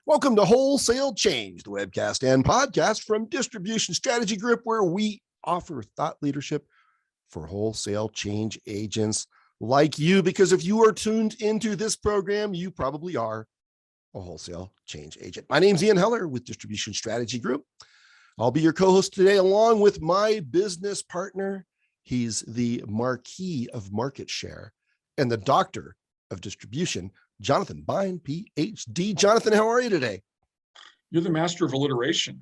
Welcome to Wholesale Change, the webcast and podcast from Distribution Strategy Group, where we offer thought leadership for wholesale change agents like you. Because if you are tuned into this program, you probably are a wholesale change agent. My name's Ian Heller with Distribution Strategy Group. I'll be your co-host today, along with my business partner. He's the Marquis of Market Share and the Doctor of Distribution, Jonathan Bine, PhD. Jonathan, how are you today? You're the master of alliteration.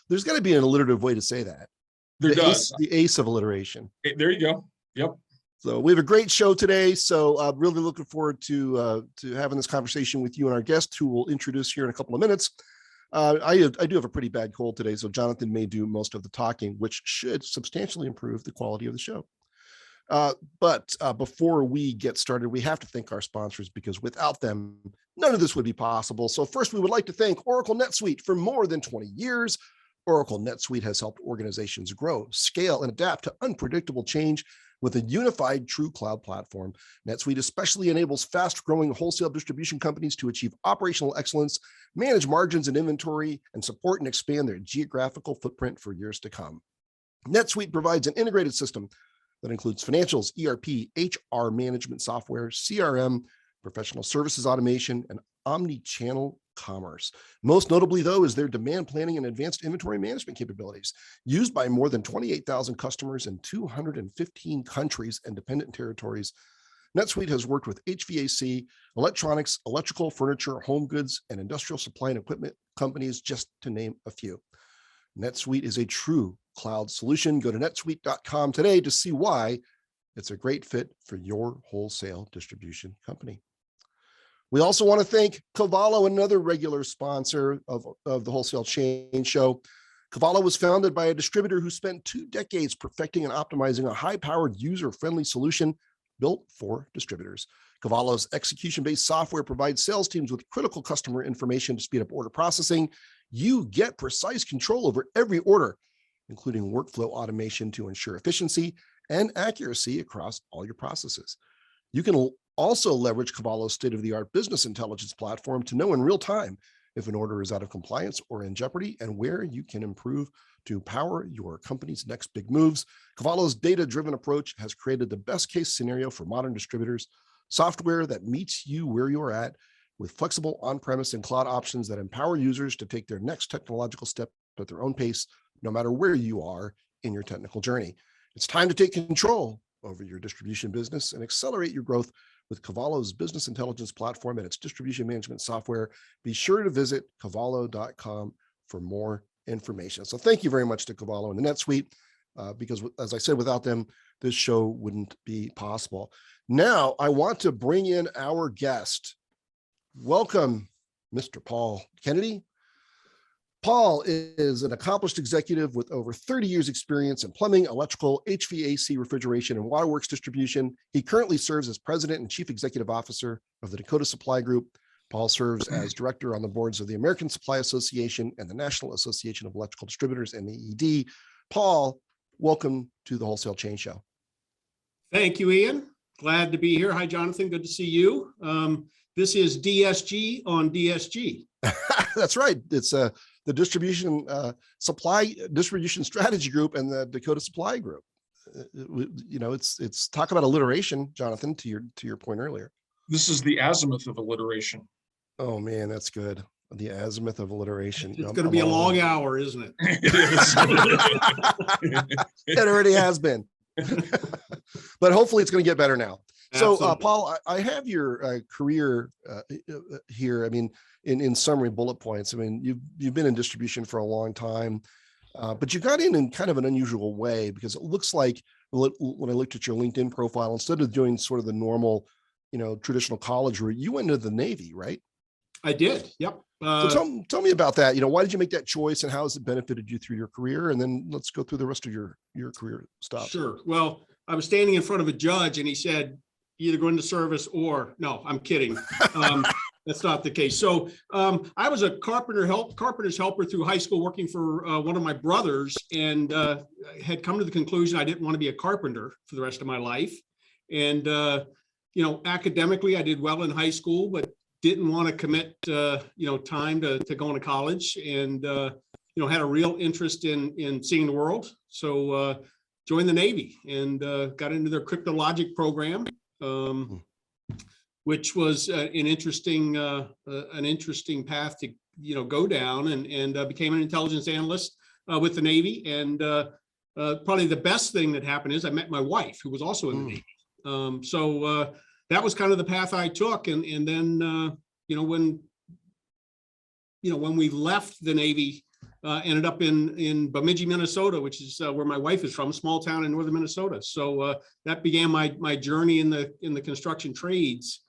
There's got to be an alliterative way to say that. There does. The ace of alliteration. There you go. Yep. So we have a great show today. So I'm really looking forward to having this conversation with you and our guest, who we'll introduce here in a couple of minutes. I do have a pretty bad cold today, so Jonathan may do most of the talking, which should substantially improve the quality of the show. But before we get started, we have to thank our sponsors, because without them, none of this would be possible. So first, we would like to thank Oracle NetSuite. For more than 20 years, Oracle NetSuite has helped organizations grow, scale, and adapt to unpredictable change with a unified true cloud platform. NetSuite especially enables fast-growing wholesale distribution companies to achieve operational excellence, manage margins and inventory, and support and expand their geographical footprint for years to come. NetSuite provides an integrated system that includes financials, ERP, HR management software, CRM, professional services automation, and omni-channel commerce. Most notably, though, is their demand planning and advanced inventory management capabilities, used by more than 28,000 customers in 215 countries and dependent territories. NetSuite has worked with HVAC, electronics, electrical, furniture, home goods, and industrial supply and equipment companies, just to name a few. NetSuite is a true cloud solution. Go to netsuite.com today to see why it's a great fit for your wholesale distribution company. We also want to thank CAVALLO, another regular sponsor of the Wholesale Change Show. CAVALLO was founded by a distributor who spent 2 decades perfecting and optimizing a high-powered, user-friendly solution built for distributors. CAVALLO's execution-based software provides sales teams with critical customer information to speed up order processing. You get precise control over every order, including workflow automation to ensure efficiency and accuracy across all your processes. You can also leverage CAVALLO's state-of-the-art business intelligence platform to know in real time if an order is out of compliance or in jeopardy, and where you can improve to power your company's next big moves. CAVALLO's data-driven approach has created the best-case scenario for modern distributors, software that meets you where you're at, with flexible on-premise and cloud options that empower users to take their next technological step at their own pace, no matter where you are in your technical journey. It's time to take control over your distribution business and accelerate your growth with CAVALLO's business intelligence platform and its distribution management software. Be sure to visit cavallo.com for more information. So thank you very much to CAVALLO and the NetSuite, because as I said, without them, this show wouldn't be possible. Now, I want to bring in our guest. Welcome, Mr. Paul Kennedy. Paul is an accomplished executive with over 30 years experience in plumbing, electrical, HVAC, refrigeration, and waterworks distribution. He currently serves as president and chief executive officer of the Dakota Supply Group. Paul serves as director on the boards of the American Supply Association and the National Association of Electrical Distributors, NEED. Paul, welcome to the Wholesale Change Show. Thank you, Ian. Glad to be here. Hi, Jonathan. Good to see you. This is DSG on DSG. That's right. It's the Distribution Strategy Group and the Dakota Supply Group. You know, it's talk about alliteration, Jonathan, to your point earlier. This is the azimuth of alliteration. Oh man, that's good. The azimuth of alliteration. It's going to be a long hour, isn't it? It already has been. But hopefully it's going to get better now. Absolutely. So, Paul, I have your career here. I mean, in summary bullet points. I mean, you've been in distribution for a long time, but you got in kind of an unusual way, because it looks like when I looked at your LinkedIn profile, instead of doing sort of the normal, traditional college route, you went into the Navy, right? I did. Yep. So tell me about that. Why did you make that choice, and how has it benefited you through your career? And then let's go through the rest of your career stuff. Sure. Well, I was standing in front of a judge, and he said, either go into service or no, I'm kidding. That's not the case. So I was a carpenter's helper through high school, working for one of my brothers, and had come to the conclusion I didn't want to be a carpenter for the rest of my life. And academically, I did well in high school, but didn't want to commit, time to going to college, and, had a real interest in seeing the world. So joined the Navy and got into their cryptologic program, which was an interesting path to, go down, and became an intelligence analyst with the Navy. And probably the best thing that happened is I met my wife, who was also in the Navy. So that was kind of the path I took. And then, when we left the Navy, ended up in Bemidji, Minnesota, which is where my wife is from, a small town in northern Minnesota. So that began my journey in the construction trades.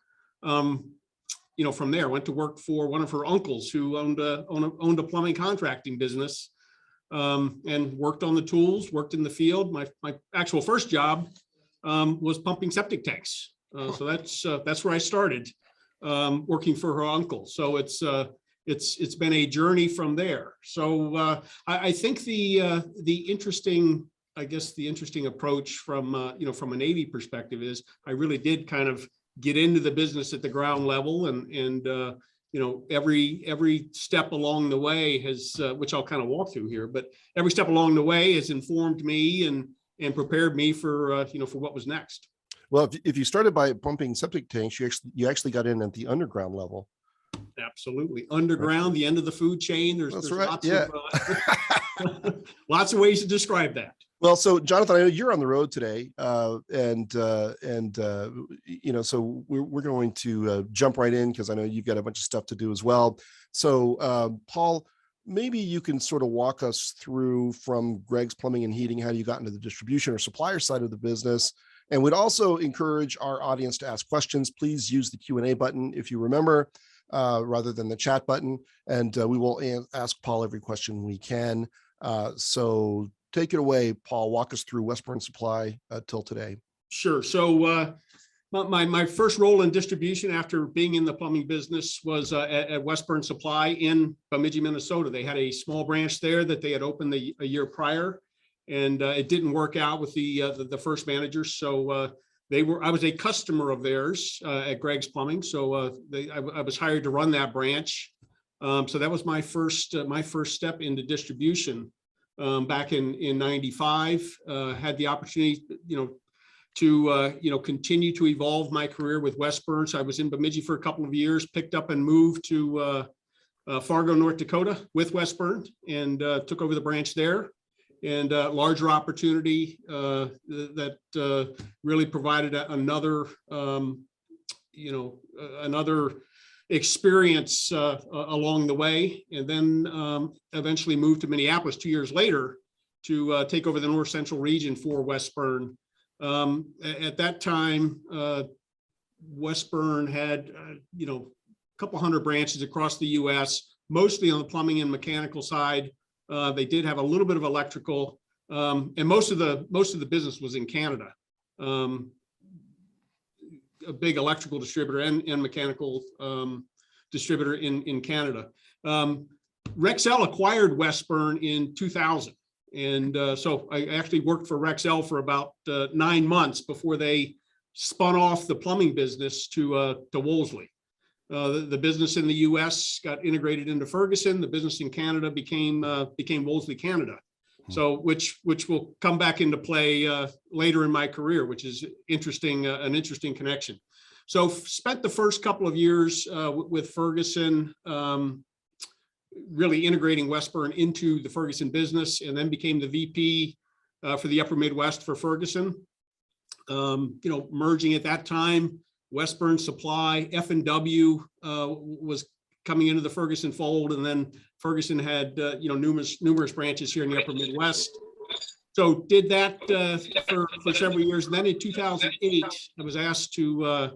From there, went to work for one of her uncles who owned a plumbing contracting business, and worked on the tools, worked in the field. My actual first job was pumping septic tanks. So that's where I started, working for her uncle. So it's been a journey from there. So I think the interesting approach from a Navy perspective is I really did kind of get into the business at the ground level, and every step along the way has, which I'll kind of walk through here, but every step along the way has informed me and prepared me for what was next. Well, if you started by pumping septic tanks, you actually got in at the underground level. Absolutely. Underground, right. The end of the food chain. There's right. Lots of lots of ways to describe that. Well, so Jonathan, I know you're on the road today, so we're going to jump right in because I know you've got a bunch of stuff to do as well. So, Paul, maybe you can sort of walk us through from Greg's Plumbing and Heating how you got into the distribution or supplier side of the business. And we'd also encourage our audience to ask questions. Please use the Q&A button if you remember, rather than the chat button. And we will ask Paul every question we can. So take it away, Paul. Walk us through Westburn Supply till today. Sure. So my first role in distribution after being in the plumbing business was at Westburn Supply in Bemidji, Minnesota. They had a small branch there that they had opened a year prior, and it didn't work out with the first manager. So I was a customer of theirs at Greg's Plumbing. So I was hired to run that branch. So that was my first step into distribution. Back in 95, had the opportunity, to continue to evolve my career with Westburn. So I was in Bemidji for a couple of years, picked up and moved to Fargo, North Dakota with Westburn, and took over the branch there. And larger opportunity that really provided another experience along the way, and then eventually moved to Minneapolis 2 years later to take over the North Central region for Westburn. At that time, Westburn had a couple hundred branches across the U.S., mostly on the plumbing and mechanical side. They did have a little bit of electrical, and most of the business was in Canada. A big electrical distributor and mechanical distributor in Canada. Rexel acquired Westburn in 2000. And so I actually worked for Rexel for about 9 months before they spun off the plumbing business to Wolseley. The business in the U.S. got integrated into Ferguson. The business in Canada became Wolseley Canada. So which will come back into play later in my career, which is interesting, an interesting connection. So spent the first couple of years with Ferguson, really integrating Westburn into the Ferguson business, and then became the VP for the Upper Midwest for Ferguson. Merging at that time, Westburn Supply, F&W was coming into the Ferguson fold, and then Ferguson had numerous branches here in the Upper Midwest. So did that for several years. And then in 2008, I was asked to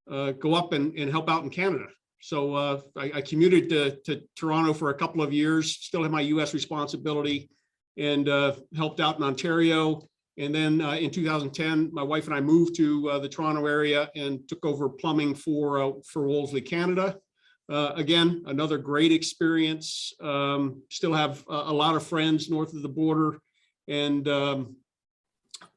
go up and help out in Canada. So I commuted to Toronto for a couple of years, still had my US responsibility, and helped out in Ontario. And then in 2010, my wife and I moved to the Toronto area and took over plumbing for Wolseley Canada. Again, another great experience. Still have a lot of friends north of the border, and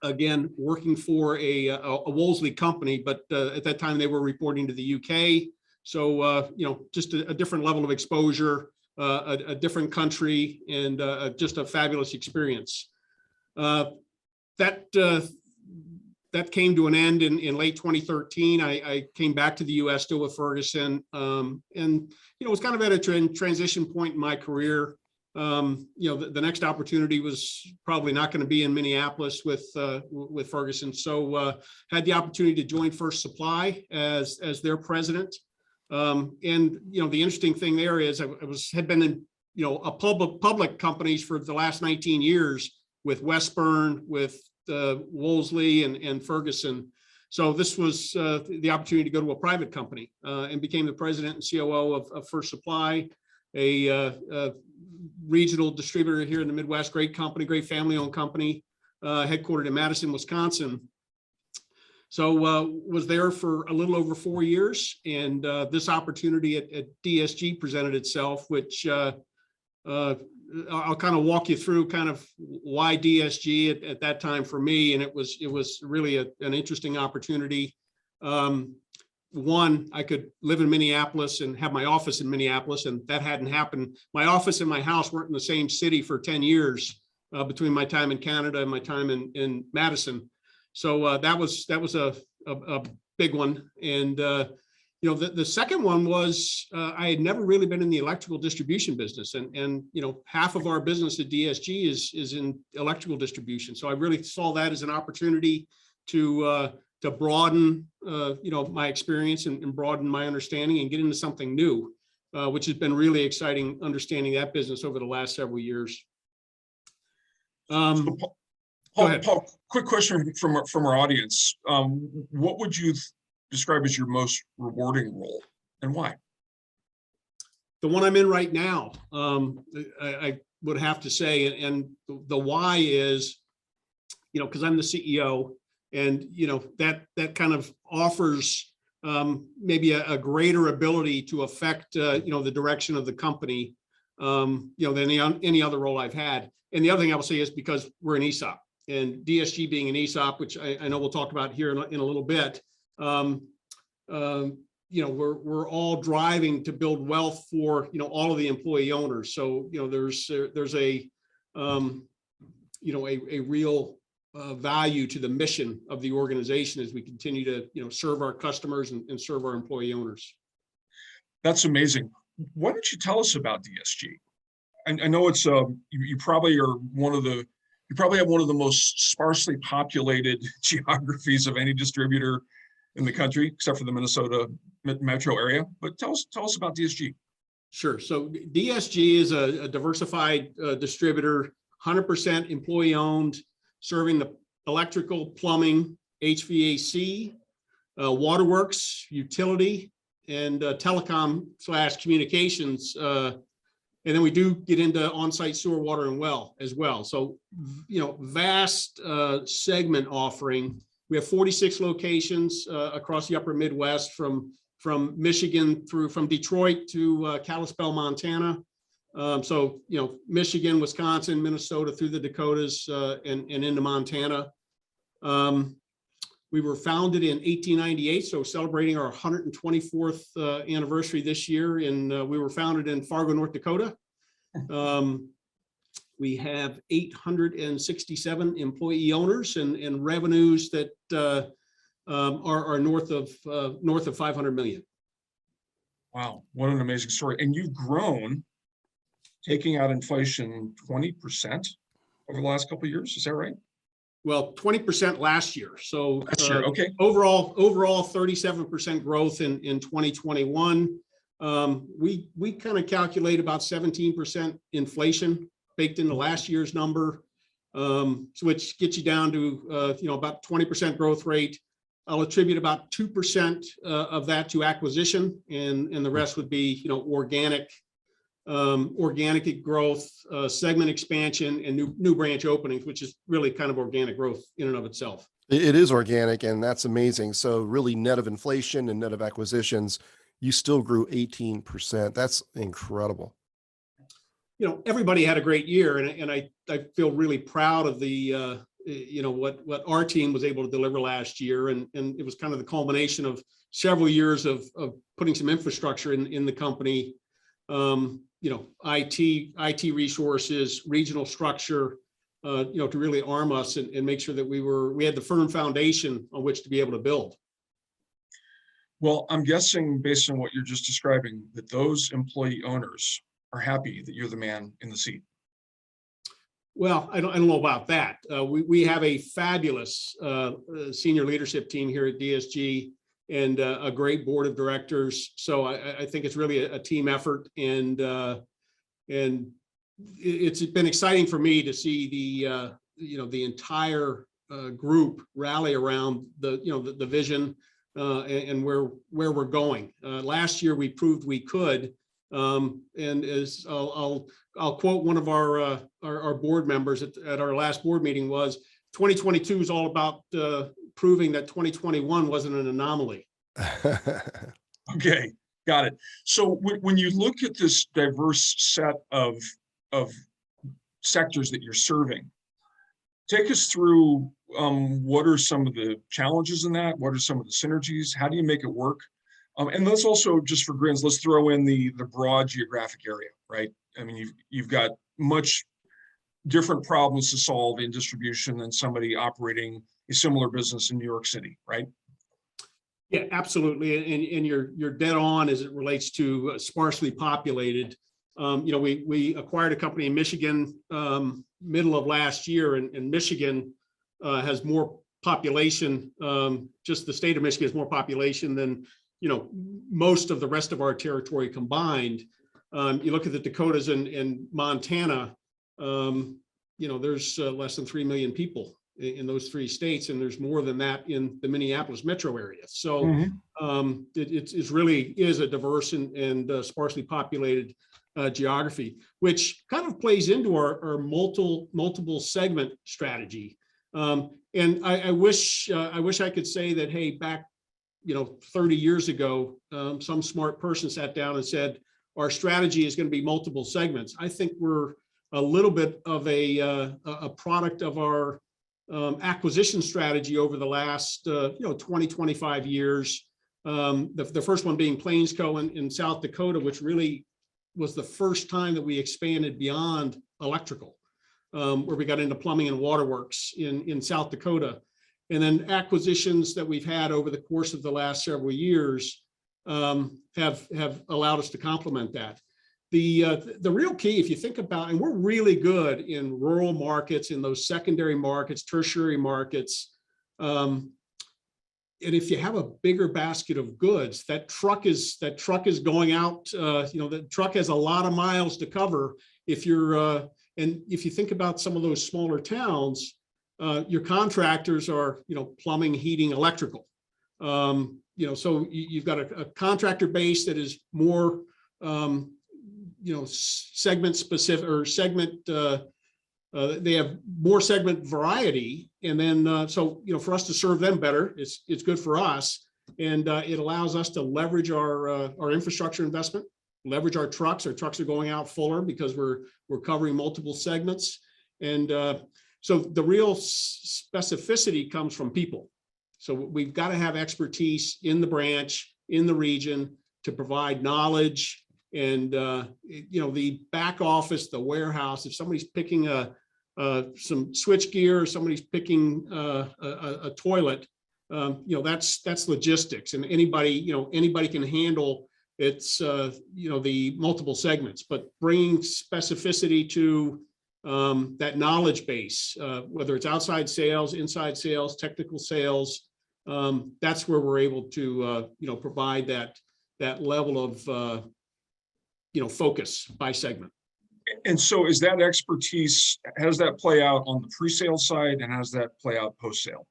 again, working for a Wolseley company, but at that time they were reporting to the UK. So, just a different level of exposure, a different country, and just a fabulous experience. That came to an end in late 2013. I came back to the U.S. still with Ferguson, and was kind of at a transition point in my career. The next opportunity was probably not going to be in Minneapolis with Ferguson, so had the opportunity to join First Supply as their president. And the interesting thing there is I had been in a public companies for the last 19 years with Westburn, with Wolseley and Ferguson. So this was the opportunity to go to a private company, and became the president and COO of First Supply, a regional distributor here in the Midwest. Great company, great family-owned company, headquartered in Madison, Wisconsin. So was there for a little over 4 years, and this opportunity at DSG presented itself, which I'll kind of walk you through kind of why DSG at that time for me. And it was really an interesting opportunity. One, I could live in Minneapolis and have my office in Minneapolis, and that hadn't happened. My office and my house weren't in the same city for 10 years between my time in Canada and my time in Madison. So that was a big one. And the second one was I had never really been in the electrical distribution business, and half of our business at DSG is in electrical distribution. So I really saw that as an opportunity to broaden my experience and broaden my understanding and get into something new, which has been really exciting understanding that business over the last several years. So Paul, quick question from our audience. What would you describe as your most rewarding role, and why? The one I'm in right now, I would have to say, and the why is, because I'm the CEO, and that kind of offers maybe a greater ability to affect the direction of the company than any other role I've had. And the other thing I will say is because we're an ESOP, and DSG being an ESOP, which I know we'll talk about here in a little bit. We're all driving to build wealth for all of the employee owners. So there's a real value to the mission of the organization as we continue to serve our customers and serve our employee owners. That's amazing. Why don't you tell us about DSG? I know it's you probably have one of the most sparsely populated geographies of any distributor in the country, except for the Minnesota metro area. But tell us about DSG. Sure. So DSG is a diversified distributor, 100% employee owned, serving the electrical, plumbing, HVAC, waterworks, utility, and telecom / communications. And then we do get into on-site sewer, water, and well as well. So, vast segment offering. We have 46 locations across the upper Midwest, from Michigan from Detroit to Kalispell, Montana. So, Michigan, Wisconsin, Minnesota, through the Dakotas and into Montana. We were founded in 1898, so celebrating our 124th anniversary this year. And we were founded in Fargo, North Dakota. We have 867 employee owners and revenues that are north of 500 million. Wow, what an amazing story! And you've grown, taking out inflation, 20% over the last couple of years. Is that right? Well, 20% last year. So last year, okay. Overall 37% growth in 2021. We kind of calculate about 17% inflation baked into last year's number, which gets you down to about 20% growth rate. I'll attribute about 2% of that to acquisition, and the rest would be organic growth, segment expansion, and new branch openings, which is really kind of organic growth in and of itself. It is organic, and that's amazing. So really, net of inflation and net of acquisitions, you still grew 18%. That's incredible. Everybody had a great year, and I feel really proud of the what our team was able to deliver last year, and it was kind of the culmination of several years of putting some infrastructure in the company, IT resources, regional structure, to really arm us and make sure that we had the firm foundation on which to be able to build. Well, I'm guessing based on what you're just describing, that those employee owners are happy that you're the man in the seat. Well, I don't know about that. We have a fabulous senior leadership team here at DSG, and a great board of directors. So I think it's really a team effort, and it's been exciting for me to see the entire group rally around the vision and where we're going. Last year we proved we could, and as I'll quote one of our board members at our last board meeting, was 2022 is all about proving that 2021 wasn't an anomaly. Okay, got it. So when you look at this diverse set of sectors that you're serving, take us through what are some of the challenges in that? What are some of the synergies? How do you make it work? And let's also, just for grins, let's throw in the broad geographic area, right? I mean, you've got much different problems to solve in distribution than somebody operating a similar business in New York City, right? Yeah, absolutely. And you're dead on as it relates to sparsely populated. We acquired a company in Michigan middle of last year, and Michigan has more population. Just the state of Michigan has more population than most of the rest of our territory combined. You look at the Dakotas and Montana, there's less than 3 million people in those three states, and there's more than that in the Minneapolis metro area. So it really is a diverse and sparsely populated geography, which kind of plays into our multiple segment strategy. And I wish I could say that, hey, back 30 years ago, some smart person sat down and said, our strategy is going to be multiple segments. I think we're a little bit of a product of our acquisition strategy over the last 20, 25 years. The first one being Plainsco in South Dakota, which really was the first time that we expanded beyond electrical, where we got into plumbing and waterworks in South Dakota. And then acquisitions that we've had over the course of the last several years have allowed us to complement that. The real key, if you think about, and we're really good in rural markets, in those secondary markets, tertiary markets. And if you have a bigger basket of goods, that truck is going out. The truck has a lot of miles to cover. If you think about some of those smaller towns, your contractors are plumbing, heating, electrical. So you've got a contractor base that is more segment specific, or segment. They have more segment variety, and then for us to serve them better, it's good for us, and it allows us to leverage our infrastructure investment, leverage our trucks. Our trucks are going out fuller because we're covering multiple segments, and so the real specificity comes from people. So we've got to have expertise in the branch, in the region, to provide knowledge. And the back office, the warehouse, if somebody's picking some switch gear, or somebody's picking a toilet, that's logistics, and anybody can handle the multiple segments. But bringing specificity to that knowledge base, whether it's outside sales, inside sales, technical sales, that's where we're able to provide that level of focus by segment. And so is that expertise, how does that play out on the pre-sale side, and how does that play out post-sale?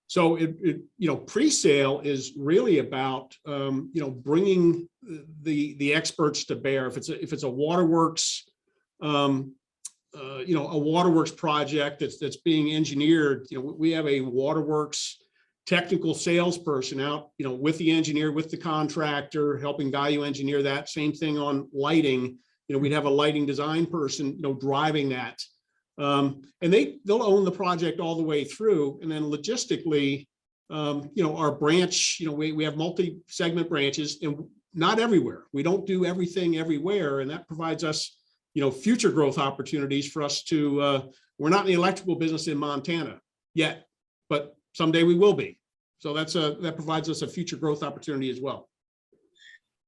So pre-sale is really about bringing the experts to bear. If it's a waterworks, a waterworks project that's being engineered, we have a waterworks technical salesperson out, with the engineer, with the contractor, helping value engineer that. Same thing on lighting. We'd have a lighting design person, driving that. And they'll own the project all the way through. And then logistically, our branch, we have multi-segment branches, and not everywhere. We don't do everything everywhere, and that provides us, future growth opportunities for us to. We're not in the electrical business in Montana yet, but someday we will be. So that provides us a future growth opportunity as well.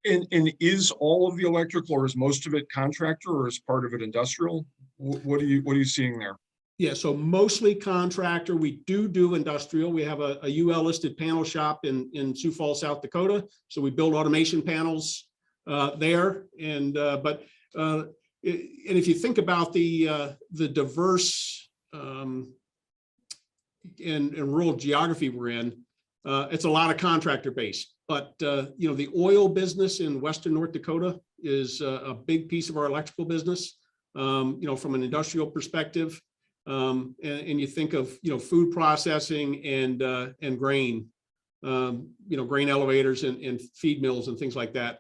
And is all of the electrical, or is most of it contractor, or is part of it industrial? What are you seeing there? Yeah, so mostly contractor. We do industrial. We have a UL listed panel shop in Sioux Falls, South Dakota. So we build automation panels there. And if you think about the diverse and rural geography we're in, it's a lot of contractor based. But the oil business in Western North Dakota is a big piece of our electrical business. From an industrial perspective. And you think of food processing and grain, grain elevators and feed mills and things like that.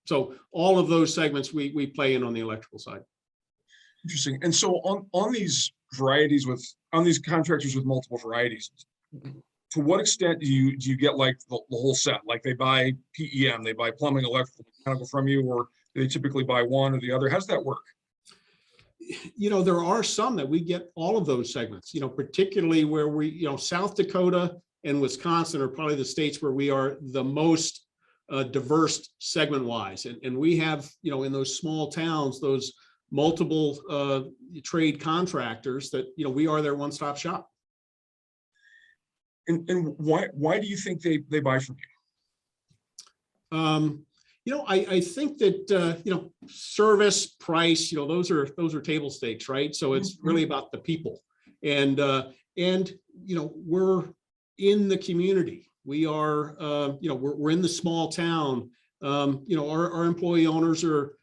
So all of those segments we play in on the electrical side. Interesting. And so on these varieties on these contractors with multiple varieties, to what extent do you get like the whole set? Like they buy PEM, they buy plumbing, electrical, mechanical from you, or do they typically buy one or the other? How does that work? There are some that we get all of those segments, particularly where we, South Dakota and Wisconsin are probably the states where we are the most diverse segment wise. And we have, in those small towns, those multiple trade contractors that, we are their one-stop shop. And why do you think they buy from you? I think that, service, price, those are table stakes, right? So it's really about the people and we're in the community. We are, we're in the small town. Our employee owners are,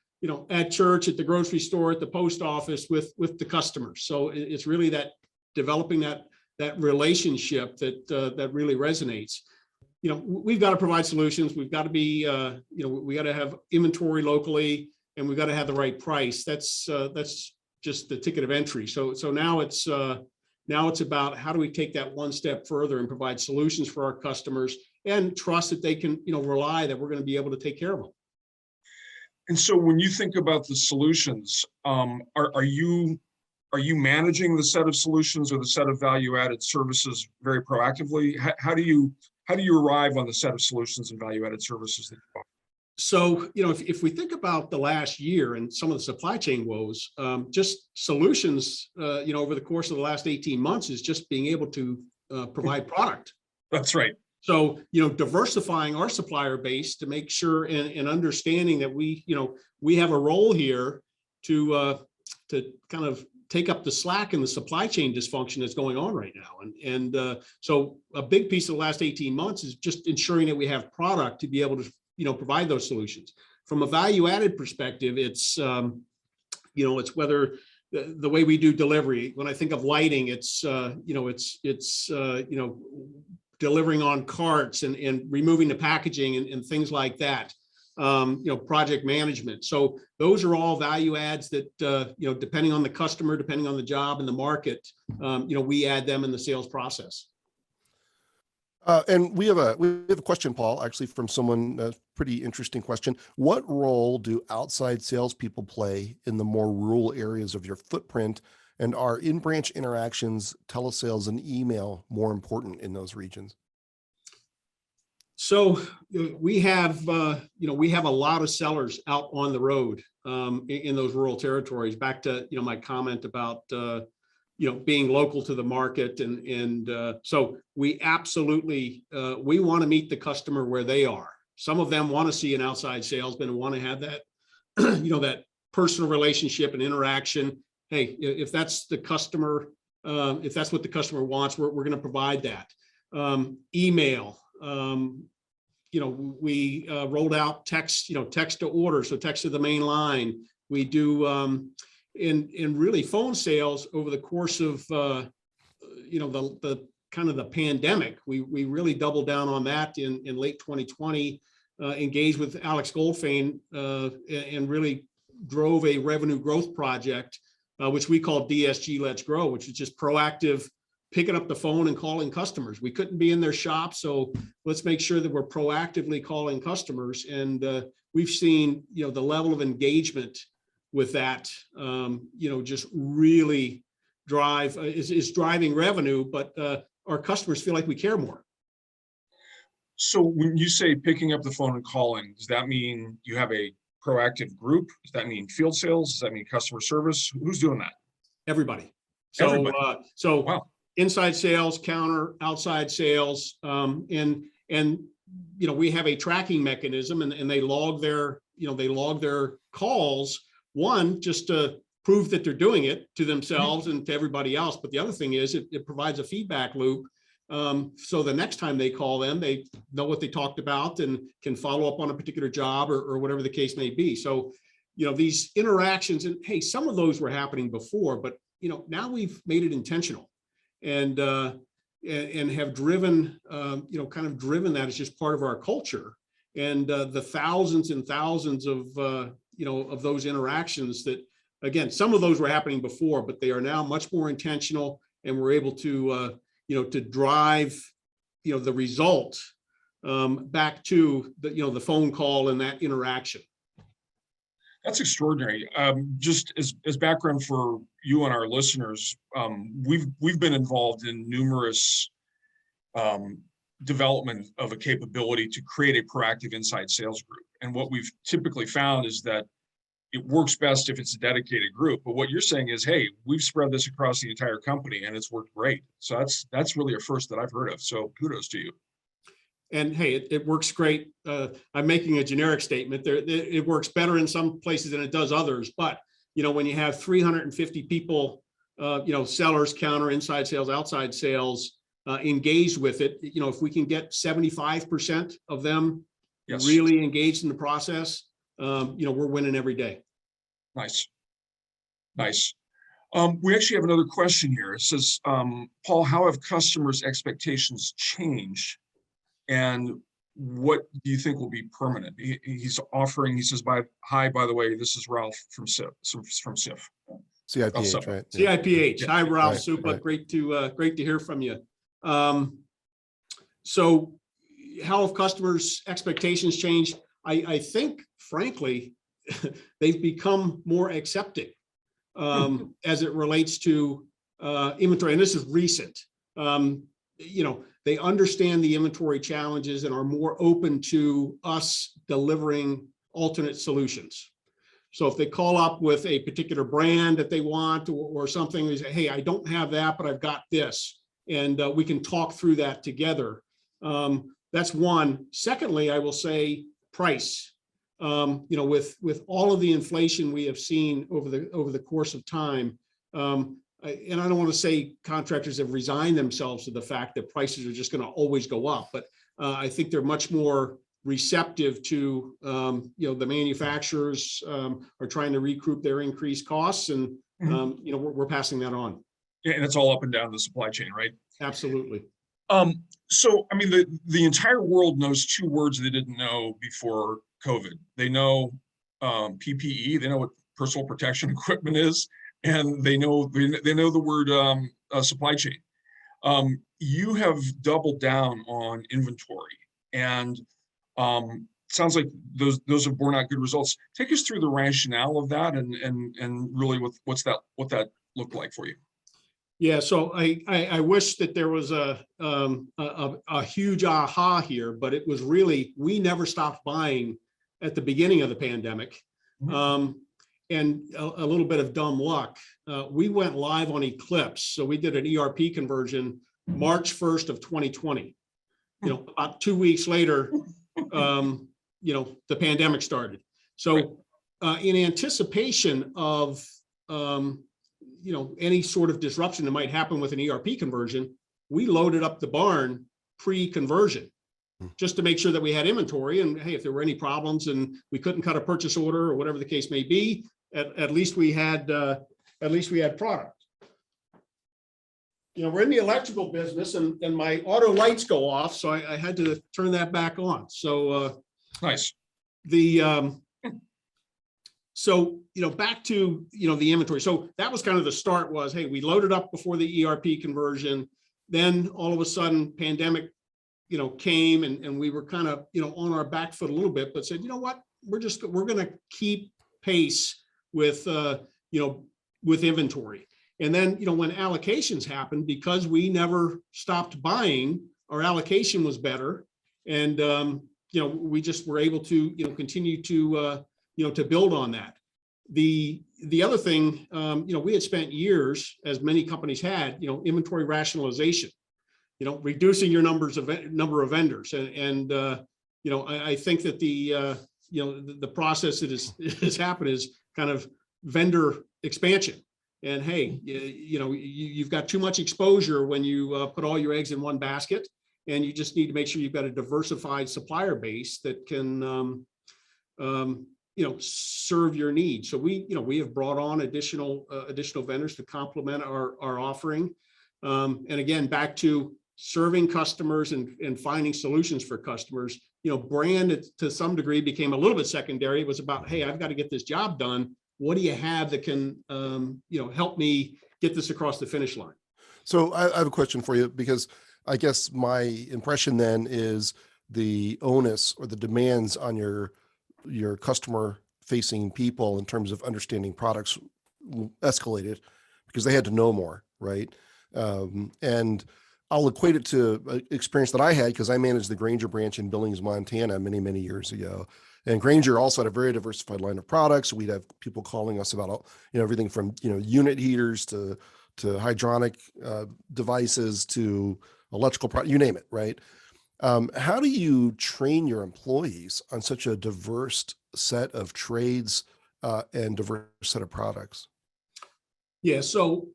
at church, at the grocery store, at the post office with the customers. So it's really that developing that relationship that really resonates. We've got to provide solutions. We've got to be, we got to have inventory locally, and we've got to have the right price. That's just the ticket of entry. So now it's about how do we take that one step further and provide solutions for our customers and trust that they can, rely that we're going to be able to take care of them. And so when you think about the solutions, are you managing the set of solutions or the set of value-added services very proactively? How do you arrive on the set of solutions and value-added services that you offer? So, if we think about the last year and some of the supply chain woes, just solutions, over the course of the last 18 months is just being able to provide product. That's right. So, diversifying our supplier base to make sure and understanding that we have a role here to kind of take up the slack in the supply chain dysfunction that's going on right now. And so a big piece of the last 18 months is just ensuring that we have product to be able to, provide those solutions. From a value added perspective, it's, it's whether the way we do delivery. When I think of lighting, it's, delivering on carts and removing the packaging and things like that. Project management. So those are all value adds that, depending on the customer, depending on the job and the market, we add them in the sales process. And we have a question, Paul, actually from someone, a pretty interesting question. What role do outside salespeople play in the more rural areas of your footprint? And are in-branch interactions, telesales, and email more important in those regions? So we have a lot of sellers out on the road in those rural territories. Back to, my comment about, being local to the market. And so we absolutely, we want to meet the customer where they are. Some of them want to see an outside salesman and want to have that, that personal relationship and interaction. Hey, if that's the customer, if that's what the customer wants, we're going to provide that. Email. We rolled out text, text to order. So text to the main line. We do in really phone sales over the course of, the kind of the pandemic. We really doubled down on that in late 2020, engaged with Alex Goldfein and really drove a revenue growth project which we call DSG Let's Grow, which is just proactive, picking up the phone and calling customers. We couldn't be in their shop, so let's make sure that we're proactively calling customers. And we've seen, the level of engagement with that, just really is driving revenue, but our customers feel like we care more. So when you say picking up the phone and calling, does that mean you have a proactive group? Does that mean field sales? Does that mean customer service? Who's doing that? Everybody. So, Everybody. Wow. Inside sales, counter, outside sales, and we have a tracking mechanism, and they log their calls. One, just to prove that they're doing it to themselves and to everybody else. But the other thing is it provides a feedback loop. So the next time they call them, they know what they talked about and can follow up on a particular job or whatever the case may be. So, these interactions, and hey, some of those were happening before, but now we've made it intentional and have driven, kind of driven that as just part of our culture. And the thousands and thousands of, of those interactions that, again, some of those were happening before, but they are now much more intentional, and we're able to, to drive, the result back to the phone call and that interaction. That's extraordinary. Just as background for you and our listeners, we've been involved in numerous development of a capability to create a proactive inside sales group. And what we've typically found is that it works best if it's a dedicated group. But what you're saying is, hey, we've spread this across the entire company and it's worked great. So that's really a first that I've heard of. So kudos to you. And hey, it works great. I'm making a generic statement there. It works better in some places than it does others. But, when you have 350 people, sellers, counter, inside sales, outside sales, engaged with it, if we can get 75% of them really engaged in the process, we're winning every day. Nice. We actually have another question here. It says, Paul, how have customers' expectations changed? And what do you think will be permanent? He's offering, he says, hi, by the way, this is Ralph from SIF. CIPH, right? CIPH. Yeah. Hi, Ralph. Right, Super. right. Great to hear from you. So how have customers' expectations changed? I think, frankly, they've become more accepting as it relates to inventory. And this is recent. They understand the inventory challenges and are more open to us delivering alternate solutions. So if they call up with a particular brand that they want or something, they say, hey, I don't have that, but I've got this. And we can talk through that together. That's one. Secondly, I will say price. With all of the inflation we have seen over the course of time, and I don't want to say contractors have resigned themselves to the fact that prices are just going to always go up, but I think they're much more receptive to, the manufacturers are trying to recoup their increased costs, and we're passing that on. Yeah, and it's all up and down the supply chain, right? Absolutely. So, I mean, the entire world knows two words they didn't know before COVID. They know PPE. They know what personal protection equipment is, and they know the word supply chain. You have doubled down on inventory, and sounds like those have borne out good results. Take us through the rationale of that, and really what that looked like for you. Yeah, so I wish that there was a huge aha here, but it was really, we never stopped buying at the beginning of the pandemic. And a little bit of dumb luck. We went live on Eclipse. So we did an ERP conversion March 1st of 2020. About 2 weeks later, the pandemic started. So in anticipation of any sort of disruption that might happen with an ERP conversion, we loaded up the barn pre-conversion just to make sure that we had inventory. And hey, if there were any problems and we couldn't cut a purchase order or whatever the case may be, at least we had product. We're in the electrical business, and my auto lights go off, so I had to turn that back on. So nice. So, back to, the inventory. So that was kind of the start was, hey, we loaded up before the ERP conversion. Then all of a sudden pandemic, came and we were kind of, on our back foot a little bit, but said, you know what, we're going to keep pace with, with inventory. And then, when allocations happened, because we never stopped buying, our allocation was better. And, we just were able to, continue to, to build on that. The other thing, we had spent years, as many companies had, inventory rationalization, reducing your number of vendors. And I think that the process that has happened is kind of vendor expansion. And hey, you've got too much exposure when you put all your eggs in one basket, and you just need to make sure you've got a diversified supplier base that can, serve your needs. So we have brought on additional vendors to complement our offering. And again, back to serving customers and finding solutions for customers. Brand to some degree became a little bit secondary. It was about, hey, I've got to get this job done. What do you have that can, help me get this across the finish line? So I have a question for you, because I guess my impression then is the onus or the demands on your customer facing people in terms of understanding products escalated because they had to know more, right? And I'll equate it to an experience that I had because I managed the Granger branch in Billings, Montana, many, many years ago. And Granger also had a very diversified line of products. We'd have people calling us about, everything from, unit heaters to hydronic devices to electrical products, you name it, right? How do you train your employees on such a diverse set of trades and diverse set of products? Yeah. So,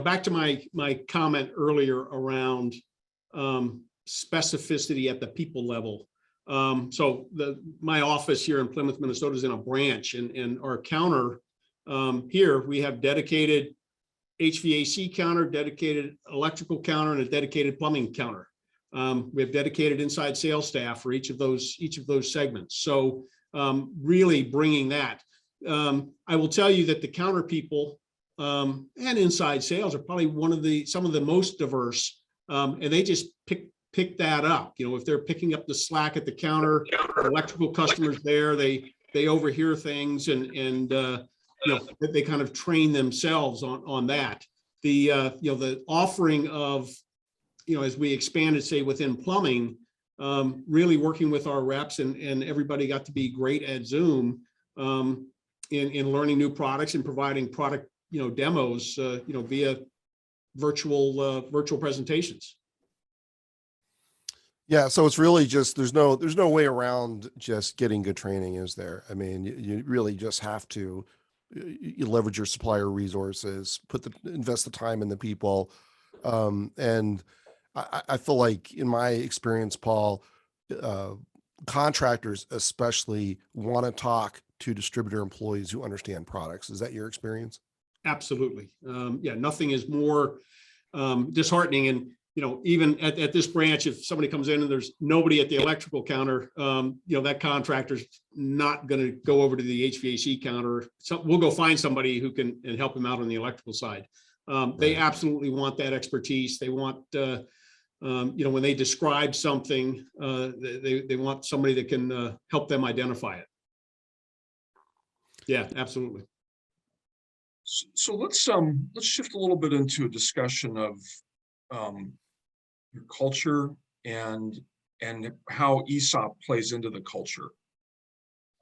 back to my comment earlier around specificity at the people level. So my office here in Plymouth, Minnesota is in a branch, and our counter here, we have dedicated HVAC counter, dedicated electrical counter, and a dedicated plumbing counter. We have dedicated inside sales staff for each of those segments. So really bringing that. I will tell you that the counter people and inside sales are probably some of the most diverse, and they just pick that up. If they're picking up the slack at the counter, electrical customers there, they overhear things and they kind of train themselves on that. The offering of, as we expanded, say within plumbing, really working with our reps and everybody got to be great at Zoom in learning new products and providing product, demos, via virtual presentations. Yeah, so it's really just there's no way around just getting good training, is there? I mean, you really just have to you leverage your supplier resources, invest the time in the people, and I feel like in my experience, Paul, contractors especially want to talk to distributor employees who understand products. Is that your experience? Absolutely. Yeah, nothing is more disheartening. And even at this branch, if somebody comes in and there's nobody at the electrical counter, that contractor's not going to go over to the HVAC counter. So we'll go find somebody who can and help them out on the electrical side. They absolutely want that expertise. They want, when they describe something, they want somebody that can help them identify it. Yeah, absolutely. So let's shift a little bit into a discussion of your culture and how ESOP plays into the culture,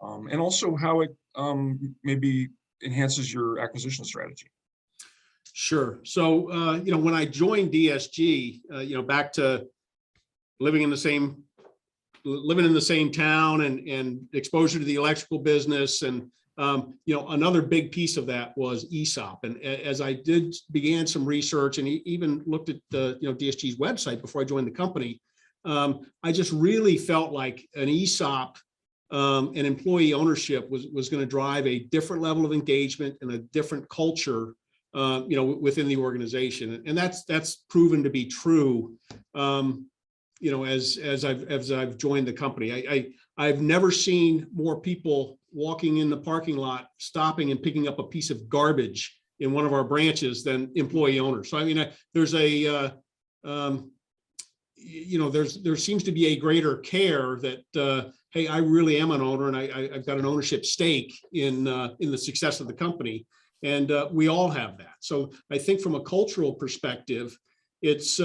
and also how it maybe enhances your acquisition strategy. Sure. So when I joined DSG, back to living in the same town and exposure to the electrical business, and another big piece of that was ESOP. And as I began some research and even looked at the DSG's website before I joined the company, I just really felt like an ESOP and employee ownership was going to drive a different level of engagement and a different culture, within the organization. And that's proven to be true, as I've joined the company. I've never seen more people walking in the parking lot, stopping and picking up a piece of garbage in one of our branches than employee owners. So I mean, there's a there seems to be a greater care that hey, I really am an owner, and I've got an ownership stake in the success of the company, and we all have that. So I think from a cultural perspective, it's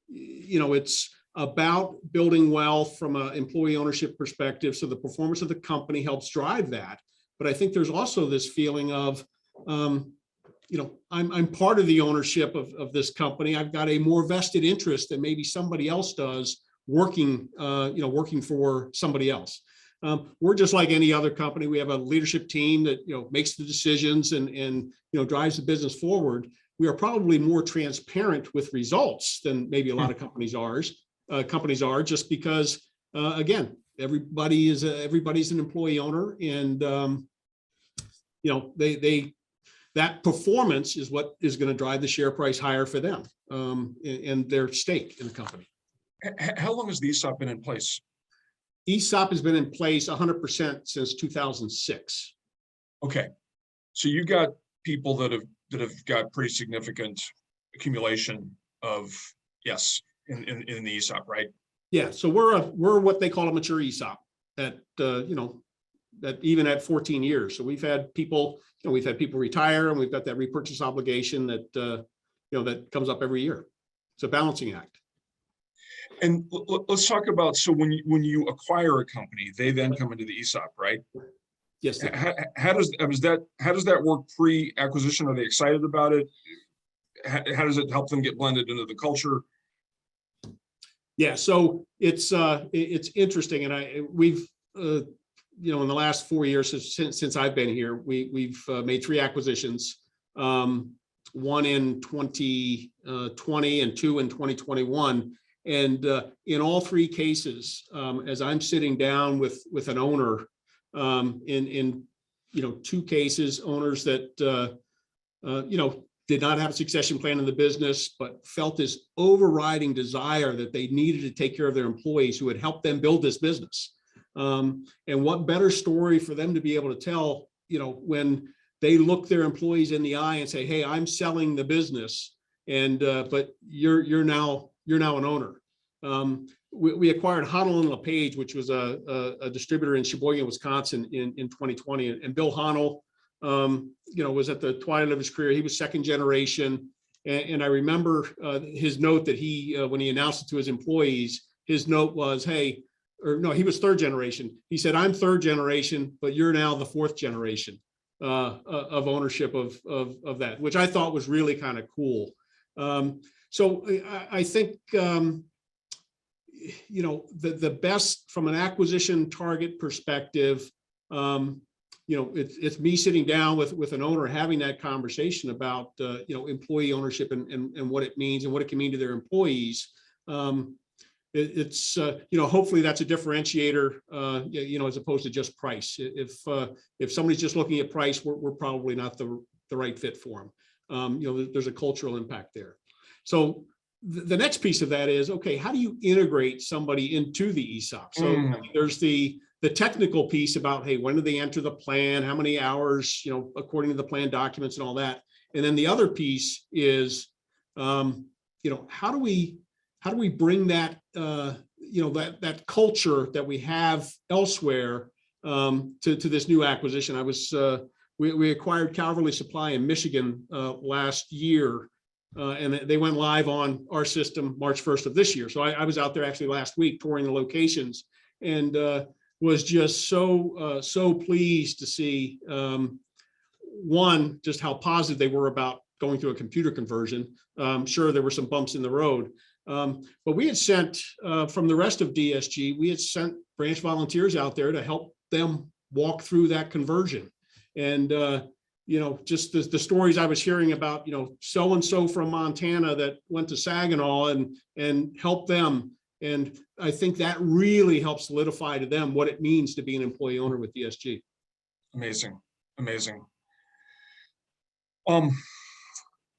it's about building wealth from an employee ownership perspective. So the performance of the company helps drive that. But I think there's also this feeling of I'm part of the ownership of this company. I've got a more vested interest than maybe somebody else does working, working for somebody else. We're just like any other company. We have a leadership team that, makes the decisions and drives the business forward. We are probably more transparent with results than maybe a lot of companies are, just because, again, everybody's an employee owner, and that performance is what is going to drive the share price higher for them, and their stake in the company. How long has the ESOP been in place? ESOP has been in place 100% since 2006. Okay, so you got people that have got pretty significant accumulation of in the ESOP, right? Yeah, so we're what they call a mature ESOP at that even at 14 years. So we've had people retire, and we've got that repurchase obligation that that comes up every year. It's a balancing act. And let's talk about, so when you acquire a company, they then come into the ESOP, right? Yes. How does that work pre-acquisition? Are they excited about it? How does it help them get blended into the culture? Yeah, so it's interesting, and we've in the last 4 years since I've been here, we've made 3 acquisitions, one in 2020 and 2 in 2021. And in all 3 cases, as I'm sitting down with an owner, in 2 cases, owners that did not have a succession plan in the business, but felt this overriding desire that they needed to take care of their employees who had helped them build this business. And what better story for them to be able to tell, when they look their employees in the eye and say, "Hey, I'm selling the business, and but you're now an owner." We acquired Honnold and LePage, which was a distributor in Sheboygan, Wisconsin, in 2020, and Bill Honnold, was at the twilight of his career. He was second generation, and I remember his note that he when he announced it to his employees, his note was, "Hey," or no, he was third generation. He said, "I'm third generation, but you're now the 4th generation of ownership of that," which I thought was really kind of cool. So I think the best from an acquisition target perspective, it's me sitting down with an owner, having that conversation about employee ownership and what it means and what it can mean to their employees. It's hopefully that's a differentiator, as opposed to just price. If somebody's just looking at price, we're probably not the right fit for them. There's a cultural impact there. So the next piece of that is, okay, how do you integrate somebody into the ESOP? So there's the technical piece about, hey, when do they enter the plan? How many hours, according to the plan documents and all that. And then the other piece is, how do we bring that, that culture that we have elsewhere to this new acquisition? We acquired Calvary Supply in Michigan last year, and they went live on our system March 1st of this year. So I was out there actually last week touring the locations, and was just so pleased to see, one, just how positive they were about going through a computer conversion. Sure, there were some bumps in the road. But we had sent, from the rest of DSG, we had sent branch volunteers out there to help them walk through that conversion. And, just the stories I was hearing about, so-and-so from Montana that went to Saginaw and helped them. And I think that really helps solidify to them what it means to be an employee owner with DSG. Amazing. Amazing.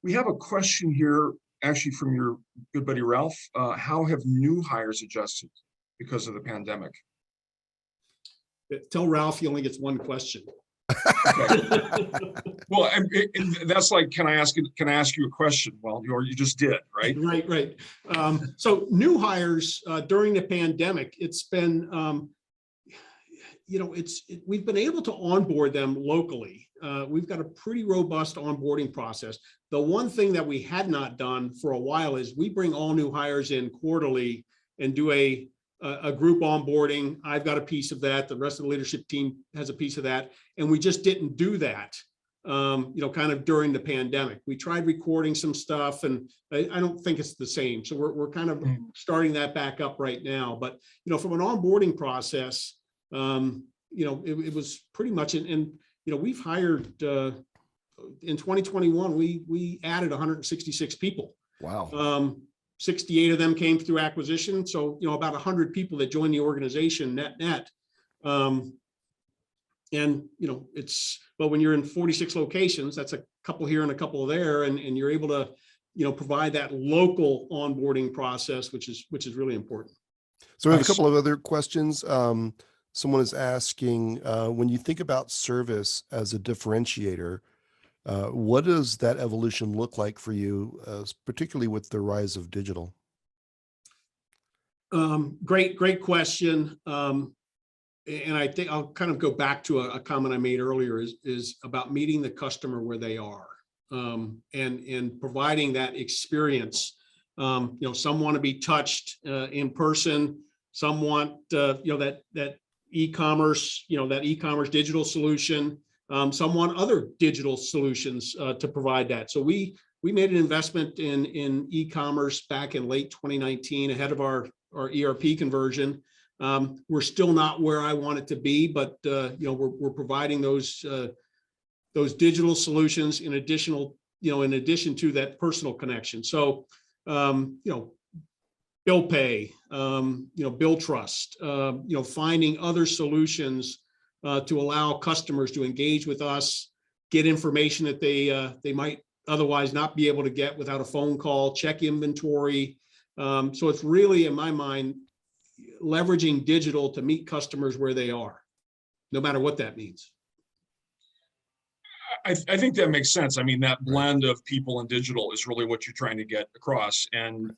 We have a question here, actually, from your good buddy Ralph. How have new hires adjusted because of the pandemic? Tell Ralph he only gets one question. Well, and that's like, can I ask you a question? Well, you just did, right? Right. So new hires during the pandemic, it's been, we've been able to onboard them locally. We've got a pretty robust onboarding process. The one thing that we had not done for a while is we bring all new hires in quarterly and do a group onboarding. I've got a piece of that. The rest of the leadership team has a piece of that. And we just didn't do that, kind of during the pandemic. We tried recording some stuff and I don't think it's the same. So we're kind of starting that back up right now. But, from an onboarding process, it was pretty much, and we've hired, in 2021, we added 166 people. Wow. 68 of them came through acquisition. So, about 100 people that joined the organization net. But when you're in 46 locations, that's a couple here and a couple there, and you're able to, provide that local onboarding process, which is really important. So we have a couple of other questions. Someone is asking, when you think about service as a differentiator, what does that evolution look like for you, particularly with the rise of digital? Great question. And I think I'll kind of go back to a comment I made earlier is about meeting the customer where they are, and providing that experience. Some want to be touched in person. Some want that e-commerce, that e-commerce digital solution. Some want other digital solutions to provide that. So we made an investment in e-commerce back in late 2019 ahead of our ERP conversion. We're still not where I want it to be, but we're providing those digital solutions in addition to that personal connection. So bill pay, bill trust, finding other solutions to allow customers to engage with us, get information that they might otherwise not be able to get without a phone call, check inventory. So it's really, in my mind, leveraging digital to meet customers where they are, no matter what that means. I think that makes sense. I mean, that blend of people and digital is really what you're trying to get across. And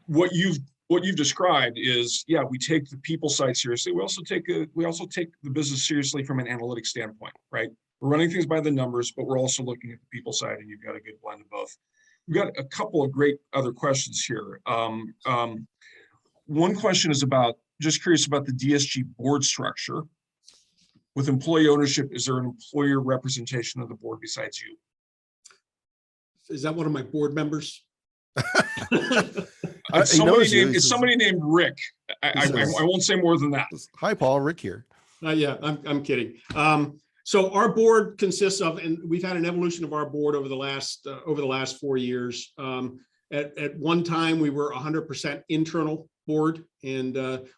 what you've described is, yeah, we take the people side seriously. We also take the business seriously from an analytic standpoint, right? We're running things by the numbers, but we're also looking at the people side, and you've got a good blend of both. We've got a couple of great other questions here. One question is just curious about the DSG board structure. With employee ownership, is there an employer representation of the board besides you? Is that one of my board members? It's somebody named Rick. I won't say more than that. Hi, Paul. Rick here. Yeah, I'm kidding. So our board consists of, and we've had an evolution of our board over the last 4 years. At one time, we were 100% internal board, and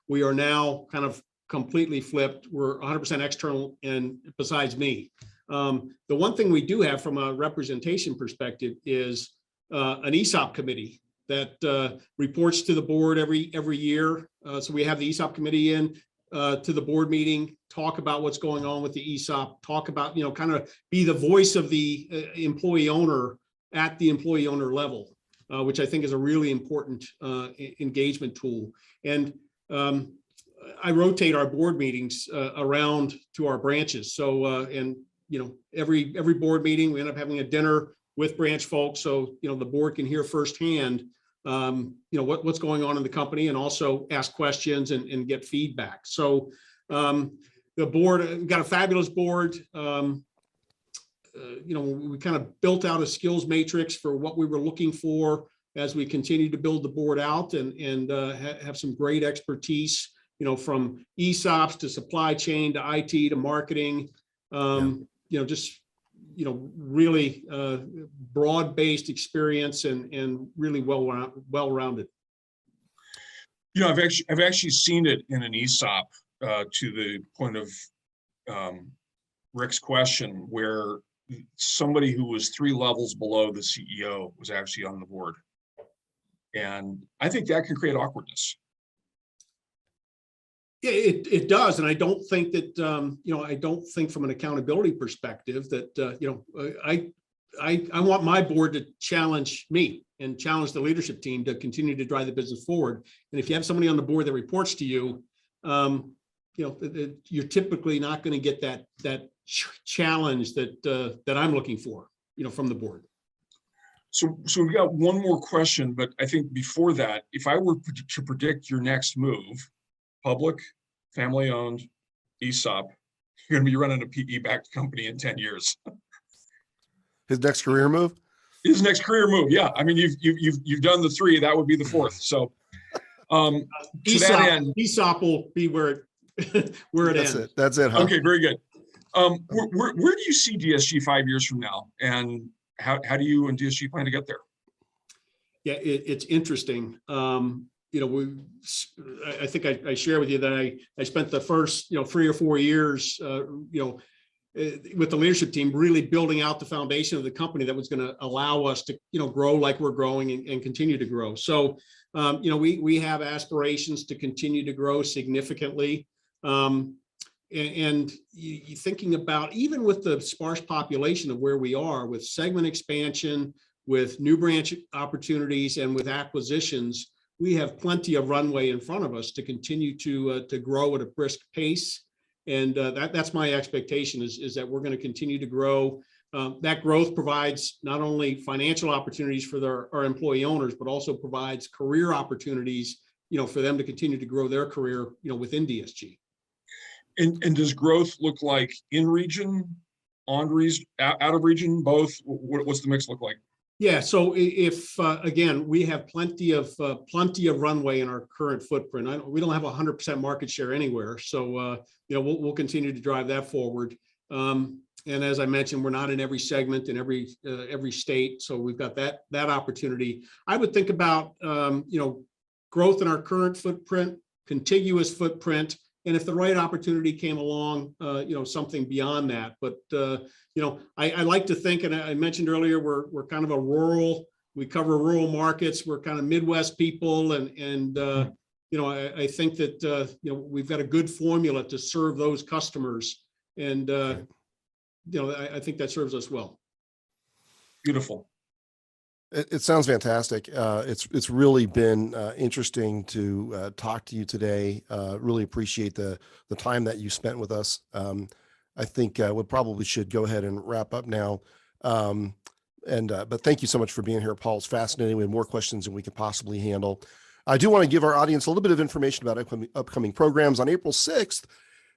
we are now kind of completely flipped. We're 100% external, and besides me. The one thing we do have from a representation perspective is an ESOP committee that reports to the board every year. So we have the ESOP committee in to the board meeting, talk about what's going on with the ESOP, talk about, kind of be the voice of the employee owner at the employee owner level, which I think is a really important engagement tool. And I rotate our board meetings around to our branches. So, every board meeting, we end up having a dinner with branch folks. So, the board can hear firsthand, what's going on in the company, and also ask questions and get feedback. So the board, we've got a fabulous board. We kind of built out a skills matrix for what we were looking for as we continue to build the board out, and have some great expertise, from ESOPs to supply chain to IT to marketing, really broad-based experience and really well-rounded. I've actually seen it in an ESOP, to the point of Rick's question, where somebody who was 3 levels below the CEO was actually on the board. And I think that can create awkwardness. Yeah, it does. And I don't think that, I don't think from an accountability perspective that, I want my board to challenge me and challenge the leadership team to continue to drive the business forward. And if you have somebody on the board that reports to you, you're typically not going to get that challenge that I'm looking for, from the board. So we've got one more question, but I think before that, if I were to predict your next move, public, family owned, ESOP, you're going to be running a PE-backed company in 10 years. His next career move? His next career move. Yeah. I mean, you've done the three, that would be the fourth. So to that end, ESOP will be where it ends. That's it. Huh? Okay, very good. Where do you see DSG 5 years from now? And how do you and DSG plan to get there? Yeah, it's interesting. I think I share with you that I spent the first, 3 or 4 years, with the leadership team, really building out the foundation of the company that was going to allow us to, grow like we're growing and continue to grow. So, we have aspirations to continue to grow significantly. And you thinking about, even with the sparse population of where we are, with segment expansion, with new branch opportunities, and with acquisitions, we have plenty of runway in front of us to continue to grow at a brisk pace. And that's my expectation is that we're going to continue to grow. That growth provides not only financial opportunities for our employee owners, but also provides career opportunities, for them to continue to grow their career, within DSG. And does growth look like in region, on region, out of region, both? What's the mix look like? Yeah. So if again, we have plenty of runway in our current footprint. We don't have 100% market share anywhere. So we'll continue to drive that forward. And as I mentioned, we're not in every segment in every state. So we've got that opportunity. I would think about growth in our current footprint, contiguous footprint, and if the right opportunity came along, something beyond that. But I like to think, and I mentioned earlier, we're kind of we cover rural markets. We're kind of Midwest people, and I think that we've got a good formula to serve those customers, and I think that serves us well. Beautiful. It sounds fantastic. It's really been interesting to talk to you today. Really appreciate the time that you spent with us. I think we probably should go ahead and wrap up now. But thank you so much for being here, Paul. It's fascinating. We have more questions than we could possibly handle. I do want to give our audience a little bit of information about upcoming programs. On April 6th,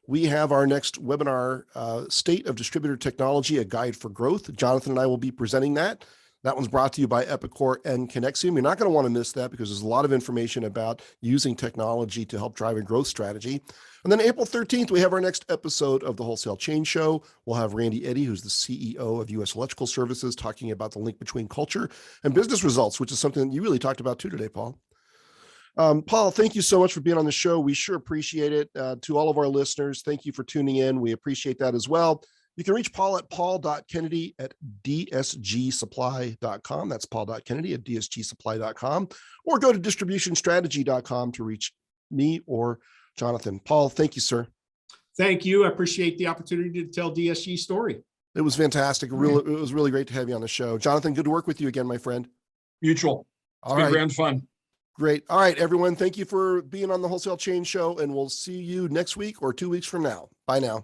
we have our next webinar, State of Distributor Technology, a Guide for Growth. Jonathan and I will be presenting that. That one's brought to you by Epicor and Connexium. You're not going to want to miss that because there's a lot of information about using technology to help drive a growth strategy. And then April 13th, we have our next episode of the Wholesale Change Show. We'll have Randy Eddy, who's the CEO of U.S. Electrical Services, talking about the link between culture and business results, which is something that you really talked about too today, Paul. Paul, thank you so much for being on the show. We sure appreciate it. To all of our listeners, thank you for tuning in. We appreciate that as well. You can reach Paul at paul.kennedy@dsgsupply.com. That's paul.kennedy@dsgsupply.com, or go to distributionstrategy.com to reach me or Jonathan. Paul, thank you, sir. Thank you. I appreciate the opportunity to tell DSG's story. It was fantastic. It was really great to have you on the show. Jonathan, good to work with you again, my friend. Mutual. It's been grand fun. Great. All right, everyone. Thank you for being on the Wholesale Change Show, and we'll see you next week or 2 weeks from now. Bye now.